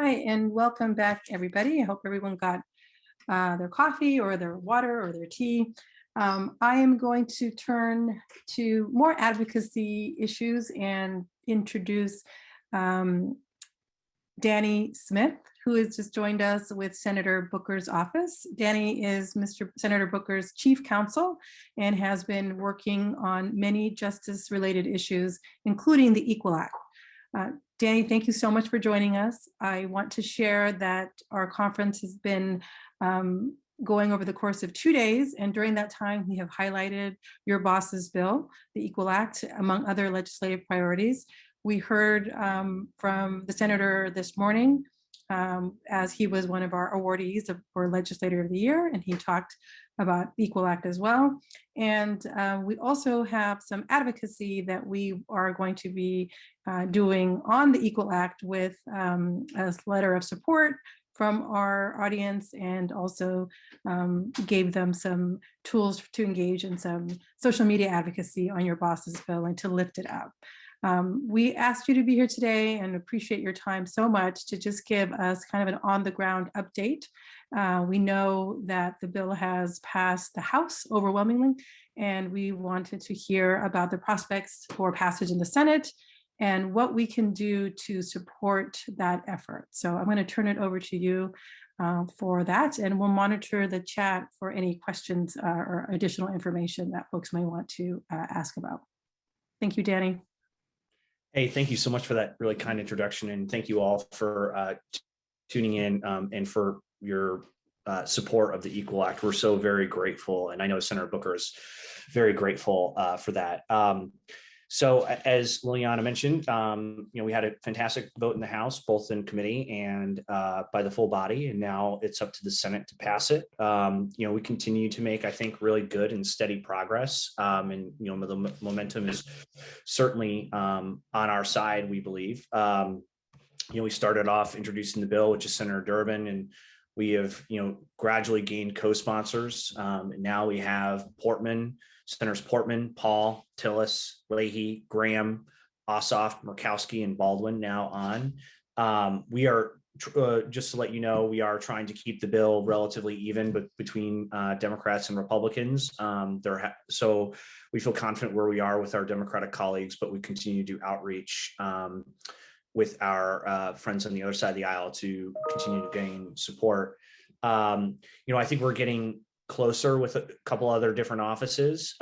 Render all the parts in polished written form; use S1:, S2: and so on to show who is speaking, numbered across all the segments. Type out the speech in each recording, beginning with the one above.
S1: Hi, and welcome back, everybody. I hope everyone got their coffee or their water or their tea. I am going to turn to more advocacy issues and introduce Danny Smith, who has just joined us with Senator Booker's office. Danny is Mr. Senator Booker's chief counsel and has been working on many justice-related issues, including the Equal Act. Danny, thank you so much for joining us. I want to share that our conference has been going over the course of 2 days, and during that time, we have highlighted your boss's bill, the Equal Act, among other legislative priorities. We heard from the senator this morning, as he was one of our awardees for Legislator of the Year, and he talked about Equal Act as well. And we also have some advocacy that we are going to be doing on the Equal Act with a letter of support from our audience, and also gave them some tools to engage in some social media advocacy on your boss's bill and to lift it up. We asked you to be here today and appreciate your time so much to just give us kind of an on-the-ground update. We know that the bill has passed the House overwhelmingly, and we wanted to hear about the prospects for passage in the Senate and what we can do to support that effort. So I'm going to turn it over to you for that, and we'll monitor the chat for any questions or additional information that folks may want to ask about. Thank you, Danny.
S2: Hey, thank you so much for that really kind introduction, and thank you all for tuning in and for your support of the Equal Act. We're so very grateful, and I know Senator Booker is very grateful for that. So as Liliana mentioned, we had a fantastic vote in the House, both in committee and by the full body, and now it's up to the Senate to pass it. We continue to make, I think, really good and steady progress, and the momentum is certainly on our side, we believe. We started off introducing the bill, which is Senator Durbin, and we have, gradually gained co-sponsors. And now we have Senators Portman, Paul, Tillis, Leahy, Graham, Ossoff, Murkowski, and Baldwin now on. We are, just to let you know, we are trying to keep the bill relatively even, but between Democrats and Republicans. So we feel confident where we are with our Democratic colleagues, but we continue to do outreach with our friends on the other side of the aisle to continue to gain support. I think we're getting closer with a couple other different offices,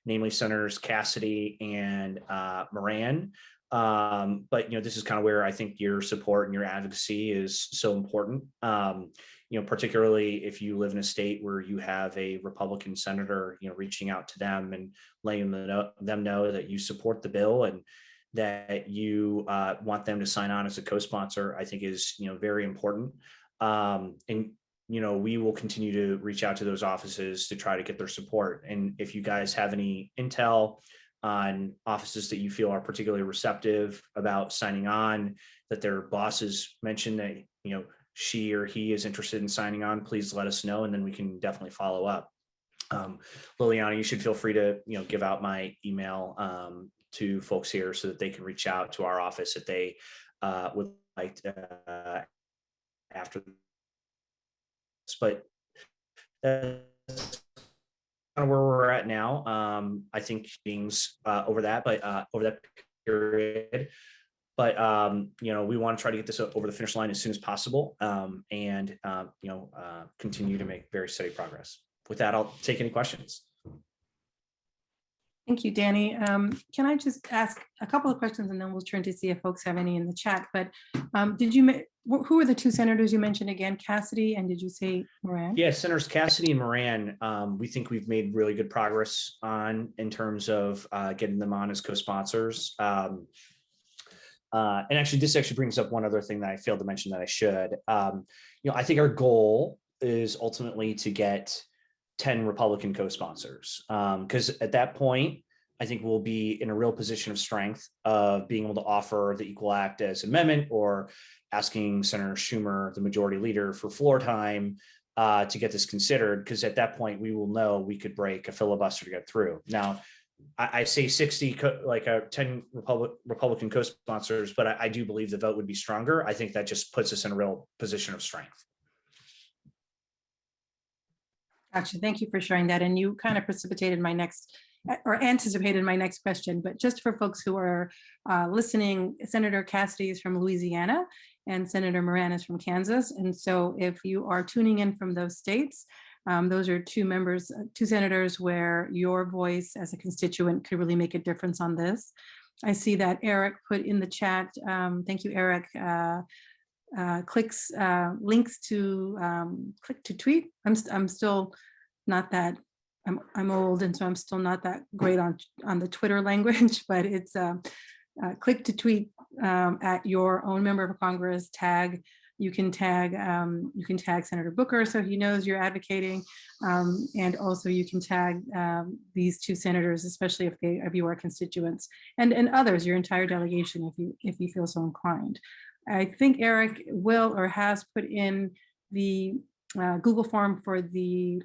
S2: namely Senators Cassidy and Moran. But this is kind of where I think your support and your advocacy is so important. Particularly if you live in a state where you have a Republican senator, reaching out to them and letting them know that you support the bill and that you want them to sign on as a co-sponsor, I think is, very important. And we will continue to reach out to those offices to try to get their support. And if you guys have any intel on offices that you feel are particularly receptive about signing on, that their bosses mentioned that, she or he is interested in signing on, please let us know, and then we can definitely follow up. Liliana, you should feel free to, give out my email to folks here so that they can reach out to our office if they would like to after. But that's kind of where we're at now. I think things over that period. But we want to try to get this over the finish line as soon as possible, and continue to make very steady progress. With that, I'll take any questions.
S1: Thank you, Danny. Can I just ask a couple of questions, and then we'll turn to see if folks have any in the chat. But who are the two senators you mentioned again? Cassidy, and did you say Moran?
S2: Yeah, Senators Cassidy and Moran. We think we've made really good progress in terms of getting them on as co-sponsors. And actually, this actually brings up one other thing that I failed to mention that I should. I think our goal is ultimately to get 10 Republican co-sponsors, because at that point, I think we'll be in a real position of strength of being able to offer the Equal Act as amendment, or asking Senator Schumer, the majority leader, for floor time to get this considered, because at that point we will know we could break a filibuster to get through. Now, I say 60, like 10 Republican co-sponsors, but I do believe the vote would be stronger. I think that just puts us in a real position of strength.
S1: Gotcha. Thank you for sharing that. And you kind of precipitated my next, or anticipated my next question, but just for folks who are listening, Senator Cassidy is from Louisiana and Senator Moran is from Kansas. And so if you are tuning in from those states, those are two senators where your voice as a constituent could really make a difference on this. I see that Eric put in the chat. Thank you, Eric. Links to click to tweet. I'm still not that, I'm old, and so I'm still not that great on the Twitter language, but it's click to tweet at your own member of Congress. You can tag Senator Booker so he knows you're advocating, and also you can tag these two senators, especially if you are constituents, and others, your entire delegation, if you feel so inclined. I think Eric will or has put in the Google form for the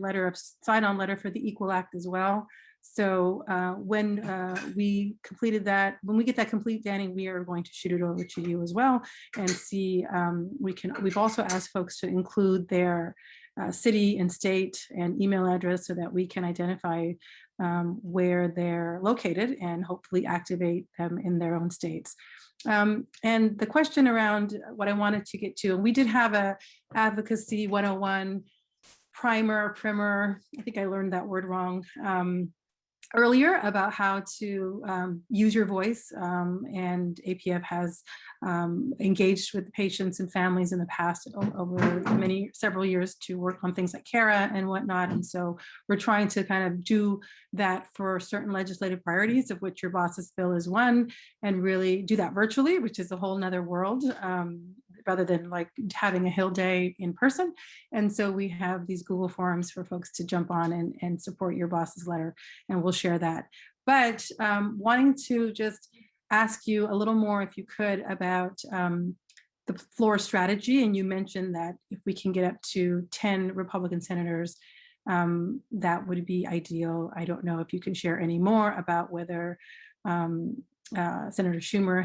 S1: sign-on letter for the Equal Act as well. So when we get that complete, Danny, we are going to shoot it over to you as well and see. We've also asked folks to include their city and state and email address so that we can identify where they're located and hopefully activate them in their own states. And the question around what I wanted to get to, and we did have a advocacy 101 primer. I think I learned that word wrong earlier about how to use your voice, and APF has engaged with patients and families in the past over several years to work on things like CARA and whatnot. And so we're trying to kind of do that for certain legislative priorities, of which your boss's bill is one, and really do that virtually, which is a whole nother world, rather than like having a Hill Day in person. And so we have these Google Forms for folks to jump on and support your boss's letter, and we'll share that. But wanting to just ask you a little more, if you could, about the floor strategy. And you mentioned that if we can get up to 10 Republican senators, that would be ideal. I don't know if you can share any more about whether Senator Schumer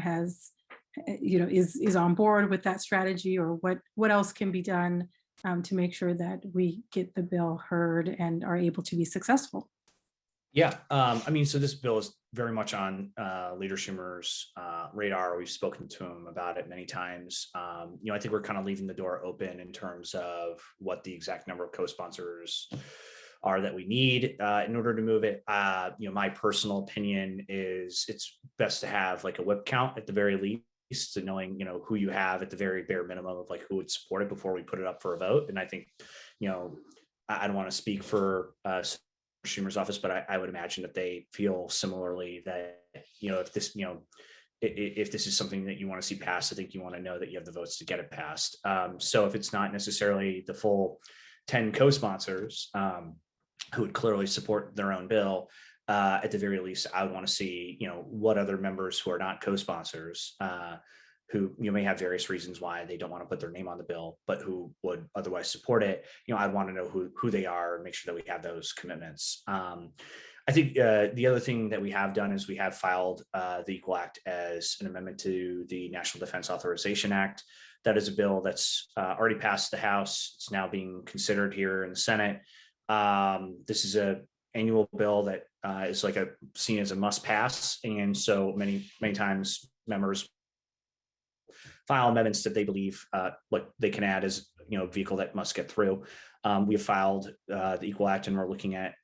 S1: is on board with that strategy, or what else can be done to make sure that we get the bill heard and are able to be successful.
S2: Yeah, I mean, so this bill is very much on Leader Schumer's radar. We've spoken to him about it many times. I think we're kind of leaving the door open in terms of what the exact number of co-sponsors are that we need in order to move it. My personal opinion is it's best to have like a whip count at the very least, to knowing, who you have at the very bare minimum of like who would support it before we put it up for a vote. And I think, I don't want to speak for Schumer's office, but I would imagine that they feel similarly that, if this is something that you want to see passed, I think you want to know that you have the votes to get it passed. So if it's not necessarily the full 10 co-sponsors who would clearly support their own bill, at the very least, I would want to see, what other members who are not co-sponsors, who may have various reasons why they don't want to put their name on the bill, but who would otherwise support it. I'd want to know who they are and make sure that we have those commitments. I think the other thing that we have done is we have filed the Equal Act as an amendment to the National Defense Authorization Act. That is a bill that's already passed the House. It's now being considered here in the Senate. This is an annual bill that is seen as a must pass. And so many times members file amendments that they believe what they can add as a vehicle that must get through. We have filed the Equal Act, and we're looking at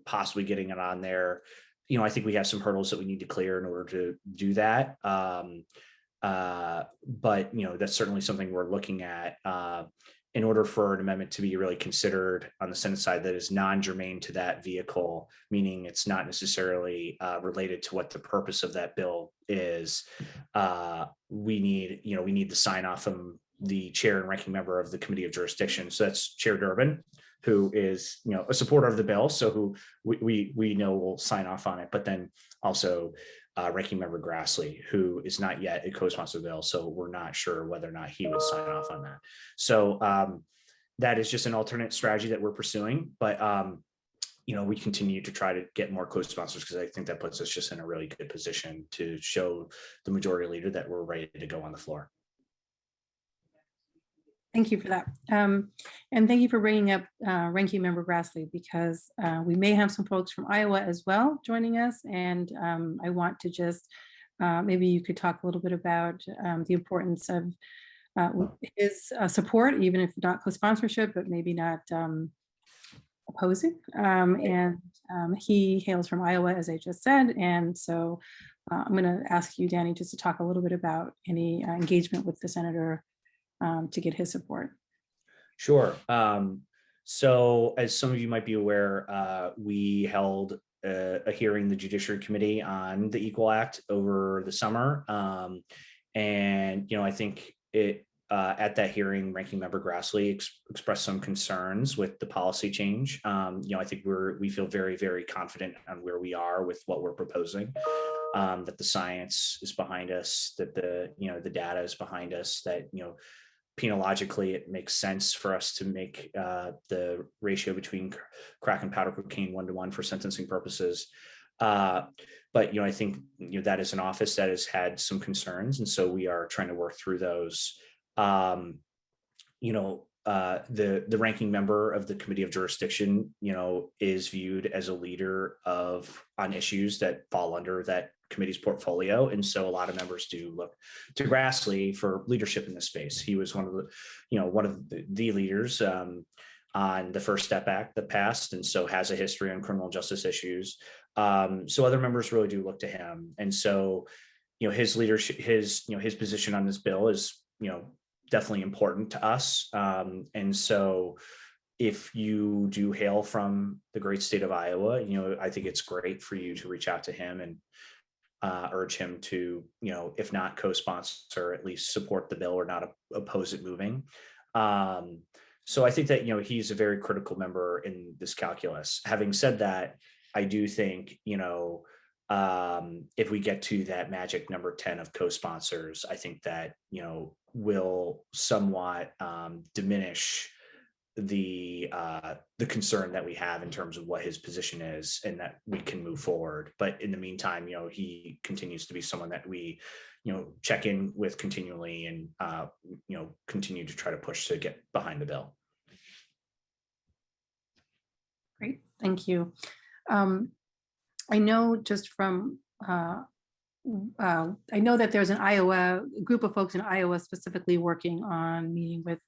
S2: possibly getting it on there. I think we have some hurdles that we need to clear in order to do that. But that's certainly something we're looking at in order for an amendment to be really considered on the Senate side that is non-germane to that vehicle, meaning it's not necessarily related to what the purpose of that bill is. We need the sign off from the chair and ranking member of the Committee of Jurisdiction. So that's Chair Durbin, who is a supporter of the bill, so who we know will sign off on it, but then also Ranking Member Grassley, who is not yet a co-sponsor of the bill, so we're not sure whether or not he would sign off on that. So that is just an alternate strategy that we're pursuing. But we continue to try to get more co-sponsors, because I think that puts us just in a really good position to show the majority leader that we're ready to go on the floor.
S1: Thank you for that. And thank you for bringing up Ranking Member Grassley, because we may have some folks from Iowa as well joining us. And I want to just, maybe you could talk a little bit about the importance of his support, even if not co-sponsorship, but maybe not opposing. And he hails from Iowa, as I just said. And so I'm going to ask you, Danny, just to talk a little bit about any engagement with the senator to get his support.
S2: Sure. So as some of you might be aware, we held a hearing in the Judiciary Committee on the Equal Act over the summer. And, I think at that hearing, Ranking Member Grassley expressed some concerns with the policy change. I think we feel very, very confident on where we are with what we're proposing, that the science is behind us, that the data is behind us, that, penologically, it makes sense for us to make the ratio between crack and powder cocaine 1-to-1 for sentencing purposes. But, I think, that is an office that has had some concerns. And so we are trying to work through those. The ranking member of the Committee of Jurisdiction, is viewed as a leader on issues that fall under that committee's portfolio. And so a lot of members do look to Grassley for leadership in this space. He was one of the leaders on the First Step Act that passed, and so has a history on criminal justice issues. So other members really do look to him. And so, his leadership, his position on this bill is, definitely important to us. And so if you do hail from the great state of Iowa, I think it's great for you to reach out to him and urge him to, if not co-sponsor, at least support the bill or not oppose it moving. So I think that, he's a very critical member in this calculus. Having said that, I do think, if we get to that magic number 10 of co-sponsors, I think that, will somewhat diminish the concern that we have in terms of what his position is, and that we can move forward. But in the meantime, he continues to be someone that we, check in with continually, and continue to try to push to get behind the bill.
S1: Great, thank you. I know just from I know that there's a group of folks in Iowa specifically working on meeting with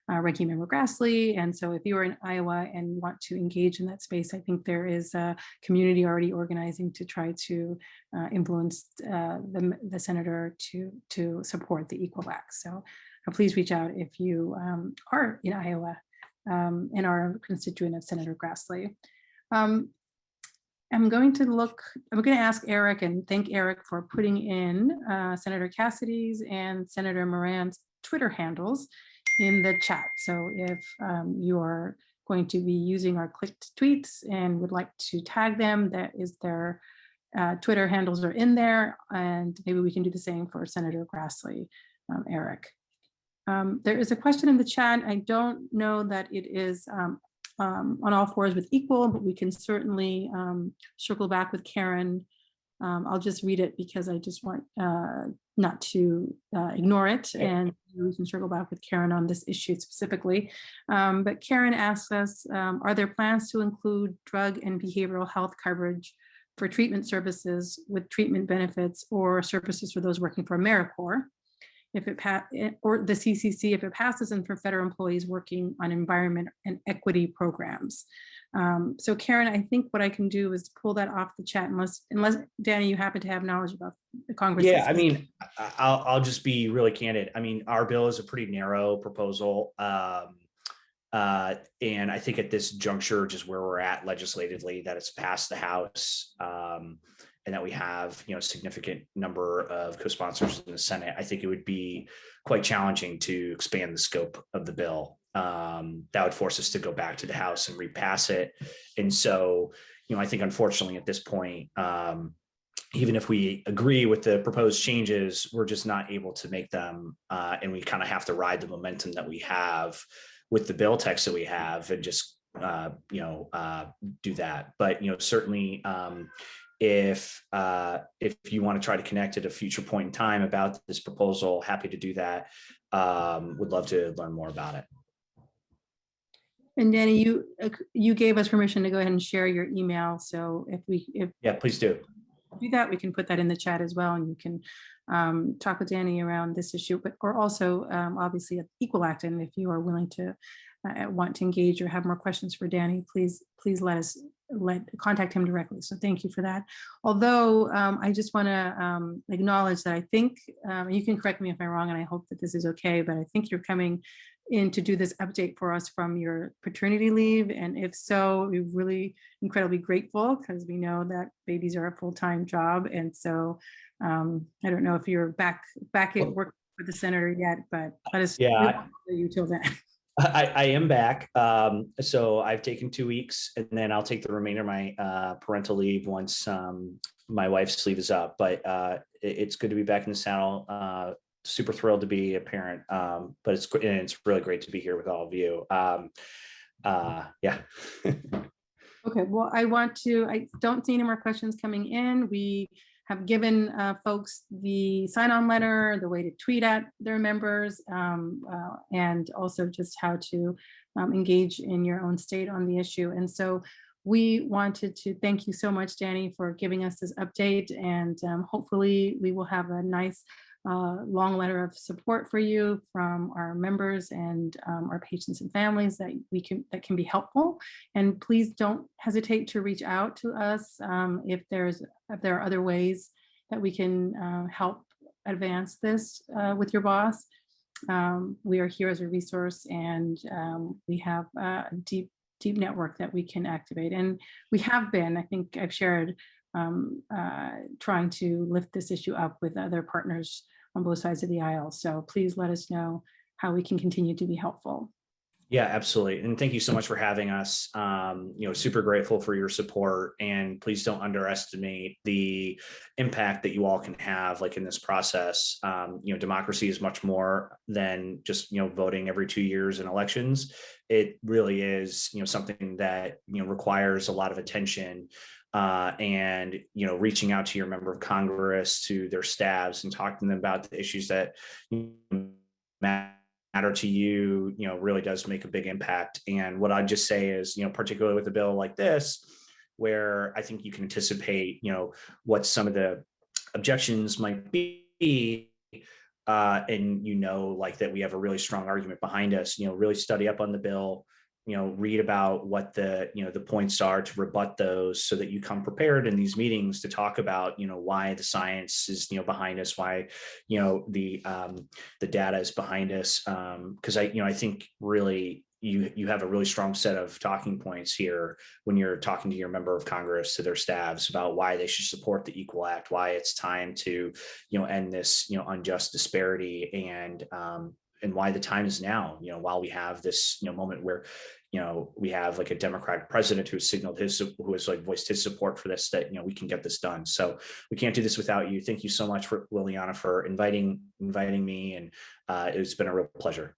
S1: Ranking Member Grassley. And so if you are in Iowa and want to engage in that space, I think there is a community already organizing to try to influence the senator to support the Equal Act. So please reach out if you are in Iowa and are a constituent of Senator Grassley. I'm going to ask Eric and thank Eric for putting in Senator Cassidy's and Senator Moran's Twitter handles in the chat. So if you are going to be using our clicked tweets and would like to tag them, that is their Twitter handles are in there, and maybe we can do the same for Senator Grassley, Eric. There is a question in the chat. I don't know that it is on all fours with equal, but we can certainly circle back with Karen. I'll just read it because I just want not to ignore it, and we can circle back with Karen on this issue specifically. But Karen asks us, are there plans to include drug and behavioral health coverage for treatment services with treatment benefits or services for those working for AmeriCorps, or the CCC if it passes, and for federal employees working on environment and equity programs? So Karen, I think what I can do is pull that off the chat, unless Danny, you happen to have knowledge about the Congress.
S2: Yeah, I mean, I'll just be really candid. I mean, our bill is a pretty narrow proposal. And I think at this juncture, just where we're at legislatively, that it's passed the House, and that we have, a significant number of co-sponsors in the Senate, I think it would be quite challenging to expand the scope of the bill. That would force us to go back to the House and repass it. And so, I think unfortunately at this point, even if we agree with the proposed changes, we're just not able to make them. And we kind of have to ride the momentum that we have with the bill text that we have, and just do that. But, certainly, if you want to try to connect at a future point in time about this proposal, happy to do that. Would love to learn more about it.
S1: And Danny, you gave us permission to go ahead and share your email. So if
S2: Yeah, please do.
S1: do that, we can put that in the chat as well, and you can talk with Danny around this issue, but or also obviously at Equal Act. And if you are willing to want to engage or have more questions for Danny, please contact him directly. So thank you for that. Although I just want to acknowledge that I think you can correct me if I'm wrong, and I hope that this is okay, but I think you're coming in to do this update for us from your paternity leave. And if so, we're really incredibly grateful, because we know that babies are a full-time job. And so I don't know if you're back at work for the senator yet, but let us
S2: Yeah,
S1: you till then.
S2: I am back. So I've taken 2 weeks, and then I'll take the remainder of my parental leave once my wife's leave is up. But it's good to be back in the saddle. Super thrilled to be a parent, but it's really great to be here with all of you. Yeah.
S1: Okay, well, I don't see any more questions coming in. We have given folks the sign-on letter, the way to tweet at their members, and also just how to engage in your own state on the issue. And so we wanted to thank you so much, Danny, for giving us this update. And hopefully we will have a nice long letter of support for you from our members and our patients and families that can be helpful. And please don't hesitate to reach out to us if there are other ways that we can help advance this with your boss. We are here as a resource, and we have a deep network that we can activate. And we have been, I think I've shared, trying to lift this issue up with other partners on both sides of the aisle. So please let us know how we can continue to be helpful.
S2: Yeah, absolutely. And thank you so much for having us. Super grateful for your support, and please don't underestimate the impact that you all can have like in this process. Democracy is much more than just, voting every 2 years in elections. It really is, something that, requires a lot of attention. And reaching out to your member of Congress, to their staffs, and talking to them about the issues that matter to you, really does make a big impact. And what I'd just say is, particularly with a bill like this, where I think you can anticipate, what some of the objections might be, and like that we have a really strong argument behind us. Really study up on the bill, read about what the points are to rebut those, so that you come prepared in these meetings to talk about why the science is behind us, why the data is behind us, because I think really you have a really strong set of talking points here when you're talking to your member of Congress, to their staffs, about why they should support the Equal Act, why it's time to end this unjust disparity, and why the time is now, while we have this moment where we have like a Democratic president who has voiced his support for this, that we can get this done. So we can't do this without you. Thank you so much, for Liliana, for inviting me, and it's been a real pleasure.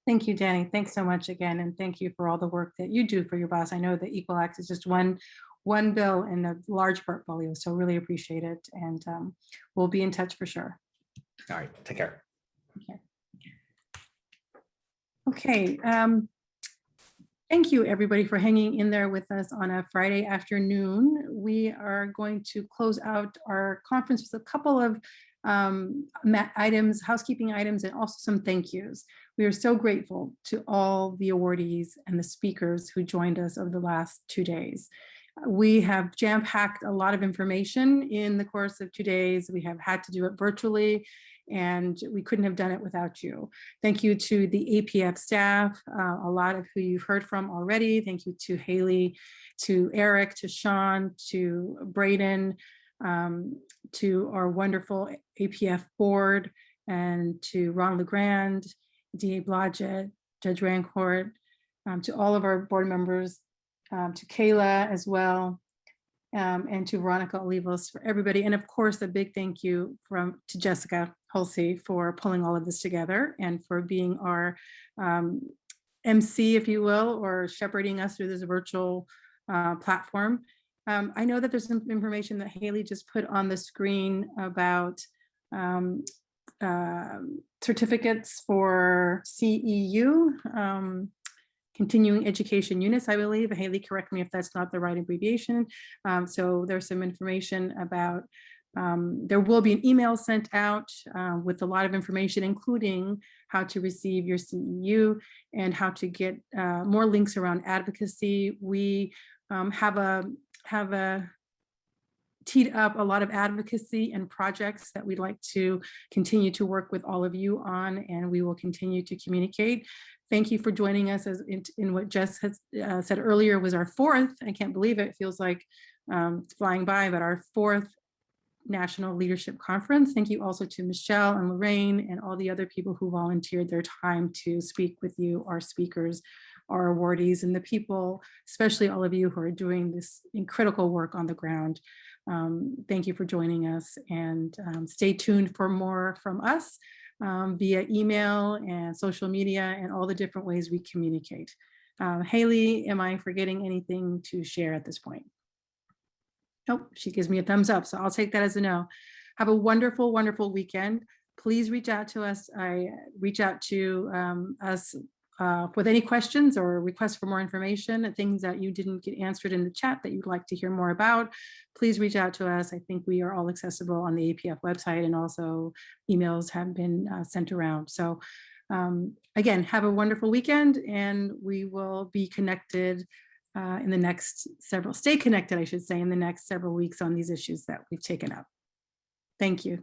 S1: Thank you, Danny. Thanks so much again, and thank you for all the work that you do for your boss. I know that Equal Act is just one bill in a large portfolio, so really appreciate it, and we'll be in touch for sure.
S2: All right, take care.
S1: Okay. Thank you, everybody, for hanging in there with us on a Friday afternoon. We are going to close out our conference with a couple of housekeeping items, and also some thank yous. We are so grateful to all the awardees and the speakers who joined us over the last 2 days. We have jam-packed a lot of information in the course of 2 days. We have had to do it virtually, and we couldn't have done it without you. Thank you to the APF staff, a lot of who you've heard from already. Thank you to Haley, to Eric, to Sean, to Braden, to our wonderful APF board, and to Ron LeGrand, DA Blodgett, Judge Rancourt, to all of our board members, to Kayla as well, and to Veronica Olivos, for everybody. And of course, a big thank you to Jessica Hulsey for pulling all of this together, and for being our MC, if you will, or shepherding us through this virtual platform. I know that there's some information that Haley just put on the screen about um, certificates for CEU, continuing education units, I believe. Haley, correct me if that's not the right abbreviation. So there's some information about, there will be an email sent out with a lot of information, including how to receive your CEU and how to get more links around advocacy. We have teed up a lot of advocacy and projects that we'd like to continue to work with all of you on, and we will continue to communicate. Thank you for joining us as in what Jess has said earlier was our fourth, I can't believe it, it feels like it's flying by, but our fourth National Leadership Conference. Thank you also to Michelle and Lorraine and all the other people who volunteered their time to speak with you, our speakers, our awardees, and the people, especially all of you who are doing this critical work on the ground. Thank you for joining us, and stay tuned for more from us via email and social media and all the different ways we communicate. Haley, am I forgetting anything to share at this point? Nope, she gives me a thumbs up, so I'll take that as a no. Have a wonderful, wonderful weekend. Please reach out to us. Reach out to us with any questions or requests for more information and things that you didn't get answered in the chat that you'd like to hear more about. Please reach out to us. I think we are all accessible on the APF website, and also emails have been sent around. So again, have a wonderful weekend, and we will be connected in the next several, stay connected, I should say, in the next several weeks on these issues that we've taken up. Thank you.